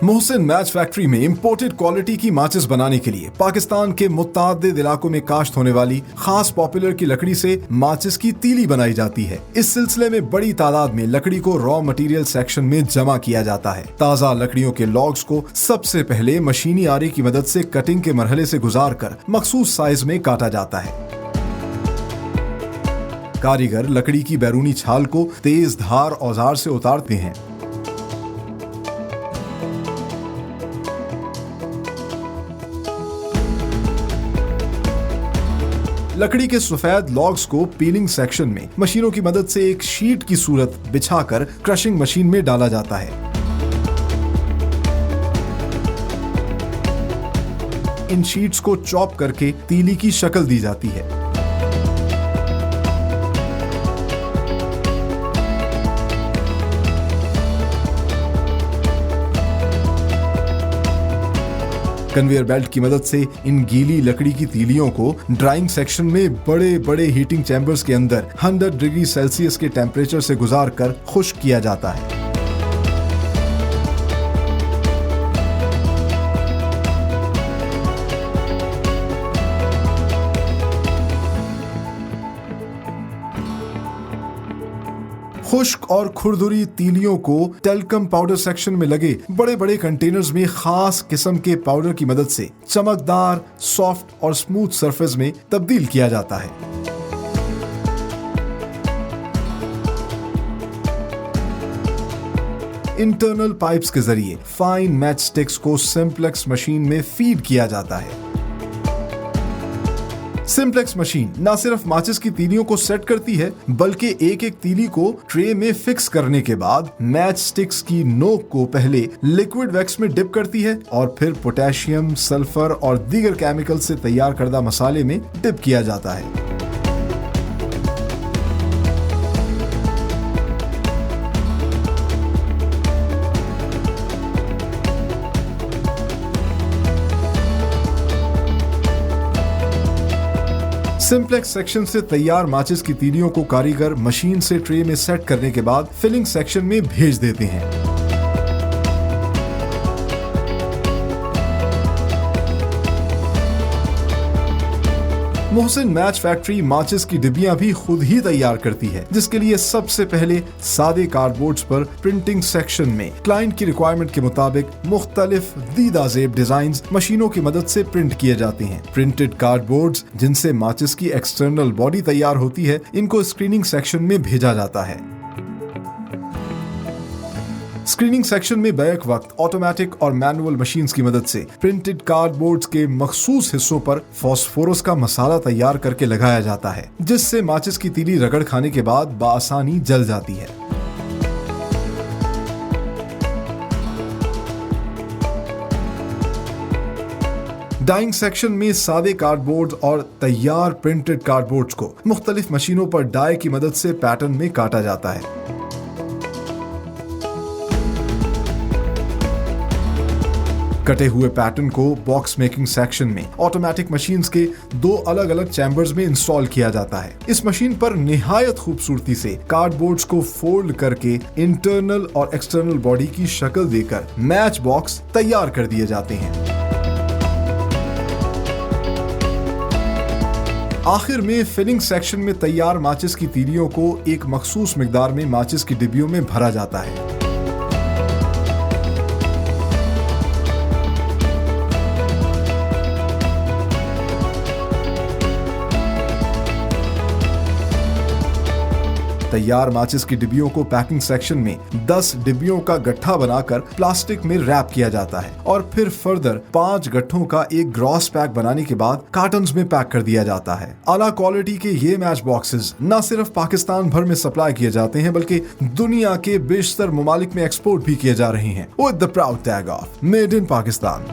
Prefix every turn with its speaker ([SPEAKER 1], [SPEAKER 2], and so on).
[SPEAKER 1] Mohsin match factory में imported quality की माचिस बनाने के लिए पाकिस्तान के मुत्तादिद इलाकों में काश्त होने वाली खास पॉपुलर की लकड़ी से माचिस की तीली बनाई जाती है। इस सिलसिले में बड़ी तादाद में लकड़ी को रॉ मटेरियल सेक्शन में जमा किया जाता है। ताजा लकड़ियों के लॉग्स को सबसे पहले मशीनी आरे की मदद से कटिंग के मरहले से गुजार कर मखसूस साइज में काटा जाता है। कारीगर लकड़ी की बैरूनी छाल को तेज धार औजार से उतारते हैं। लकड़ी के सफेद लॉग्स को पीलिंग सेक्शन में मशीनों की मदद से एक शीट की सूरत बिछाकर क्रशिंग मशीन में डाला जाता है। इन शीट्स को चॉप करके तीली की शक्ल दी जाती है। कन्वेयर बेल्ट की मदद से इन गीली लकड़ी की तीलियों को ड्राइंग सेक्शन में बड़े बड़े हीटिंग चैम्बर्स के अंदर 100 डिग्री सेल्सियस के टेम्परेचर से गुजार कर खुश्क किया जाता है। खुश्क और खुरदुरी तीलियों को टेल्कम पाउडर सेक्शन में लगे बड़े बड़े कंटेनर्स में खास किस्म के पाउडर की मदद से चमकदार, सॉफ्ट और स्मूथ सरफेस में तब्दील किया जाता है। इंटरनल पाइप्स के जरिए फाइन मैच स्टिक्स को सिंप्लेक्स मशीन में फीड किया जाता है। सिंप्लेक्स मशीन न सिर्फ माचिस की तीलियों को सेट करती है, बल्कि एक एक तीली को ट्रे में फिक्स करने के बाद मैच स्टिक्स की नोक को पहले लिक्विड वैक्स में डिप करती है और फिर पोटेशियम, सल्फर और दीगर केमिकल से तैयार करदा मसाले में डिप किया जाता है। सिंप्लेक्स सेक्शन से तैयार माचिस की तीलियों को कारीगर मशीन से ट्रे में सेट करने के बाद फिलिंग सेक्शन में भेज देते हैं। मोहसिन मैच फैक्ट्री माचिस की डिब्बियां भी खुद ही तैयार करती है, जिसके लिए सबसे पहले सादे कार्डबोर्ड्स पर प्रिंटिंग सेक्शन में क्लाइंट की रिक्वायरमेंट के मुताबिक मुख्तलिफ दीदा ज़ेब डिजाइन्स मशीनों की मदद से प्रिंट किए जाते हैं। प्रिंटेड कार्डबोर्ड्स जिनसे माचिस की एक्सटर्नल बॉडी तैयार होती है, इनको स्क्रीनिंग सेक्शन में भेजा जाता है। स्क्रीनिंग सेक्शन में बैक वक्त ऑटोमेटिक और मैनुअल मशीन्स की मदद से प्रिंटेड कार्डबोर्ड्स के मखसूस हिस्सों पर फास्फोरस का मसाला तैयार करके लगाया जाता है, जिससे माचिस की तीली रगड़ खाने के बाद बआसानी जल जाती है। डाइंग सेक्शन में सादे कार्डबोर्ड और तैयार प्रिंटेड कार्डबोर्ड्स को मुख्तलिफ मशीनों पर डाई की मदद से पैटर्न में काटा जाता है। कटे हुए पैटर्न को बॉक्स मेकिंग सेक्शन में ऑटोमेटिक मशीन्स के दो अलग अलग चैम्बर्स में इंस्टॉल किया जाता है। इस मशीन पर निहायत खूबसूरती से कार्डबोर्ड्स को फोल्ड करके इंटरनल और एक्सटर्नल बॉडी की शक्ल देकर मैच बॉक्स तैयार कर दिए जाते हैं। आखिर में फिलिंग सेक्शन में तैयार माचिस की तीलियों को एक मखसूस मिकदार में माचिस की डिब्बियों में भरा जाता है। तैयार माचिस की डिब्बियों को पैकिंग सेक्शन में 10 डिब्बियों का गट्ठा बनाकर प्लास्टिक में रैप किया जाता है और फिर फर्दर 5 गट्ठों का एक ग्रॉस पैक बनाने के बाद कार्टन्स में पैक कर दिया जाता है। आला क्वालिटी के ये मैच बॉक्सेस न सिर्फ पाकिस्तान भर में सप्लाई किए जाते हैं, बल्कि दुनिया के बेशतर ममालिक में एक्सपोर्ट भी किए जा रहे हैं with the proud tag of made in Pakistan.